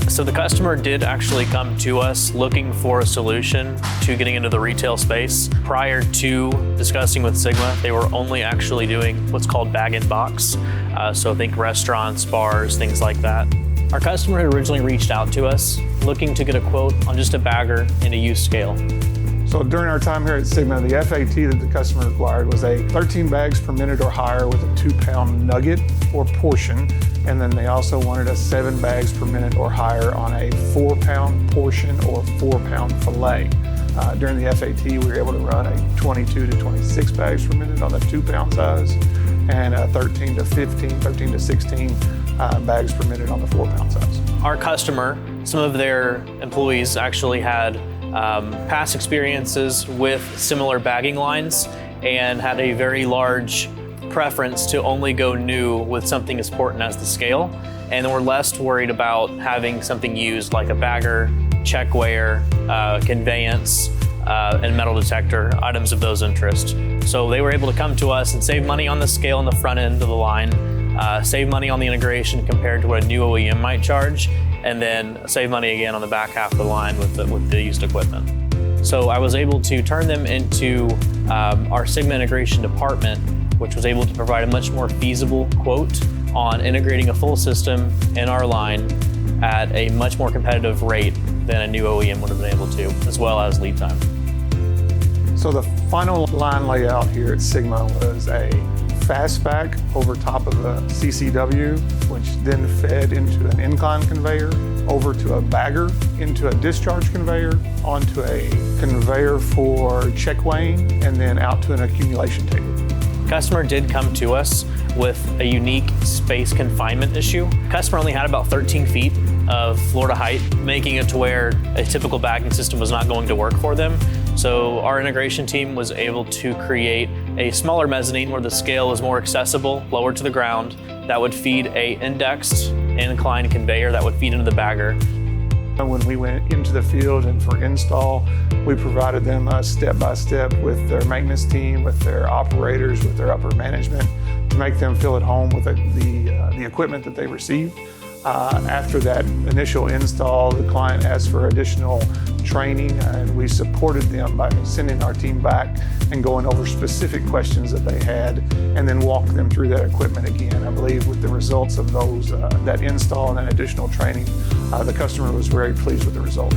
So the customer did actually come to us looking for a solution to getting into the retail space. Prior to discussing with Sigma, they were only actually doing what's called bag-in-box. So think restaurants, bars, things like that. Our customer had originally reached out to us looking to get a quote on just a bagger and a use scale. So during our time here at Sigma, the FAT that the customer required was a 13 bags per minute or higher with a 2-pound nugget or portion. And then they also wanted a 7 bags per minute or higher on a 4-pound portion or 4-pound fillet. During the FAT, we were able to run a 22 to 26 bags per minute on the 2-pound size and a 13 to 16 bags per minute on the 4-pound size. Our customer, some of their employees actually had past experiences with similar bagging lines and had a very large preference to only go new with something as important as the scale, and we're less worried about having something used like a bagger, check weigher, conveyance, and metal detector, items of those interest. So they were able to come to us and save money on the scale on the front end of the line, save money on the integration compared to what a new OEM might charge, and then save money again on the back half of the line with the used equipment. So I was able to turn them into our Sigma integration department, which was able to provide a much more feasible quote on integrating a full system in our line at a much more competitive rate than a new OEM would have been able to, as well as lead time. So the final line layout here at Sigma was a fastback over top of a CCW, which then fed into an incline conveyor, over to a bagger, into a discharge conveyor, onto a conveyor for check weighing, and then out to an accumulation table. Customer did come to us with a unique space confinement issue. Customer only had about 13 feet of floor to height, making it to where a typical bagging system was not going to work for them. So our integration team was able to create a smaller mezzanine where the scale was more accessible, lower to the ground, that would feed a indexed incline conveyor that would feed into the bagger. When we went into the field and for install, we provided them step-by-step with their maintenance team, with their operators, with their upper management to make them feel at home with the equipment that they received. After that initial install, the client asked for additional training, and we supported them by sending our team back and going over specific questions that they had, and then walk them through that equipment again. I believe with the results of those, that install and that additional training, the customer was very pleased with the results.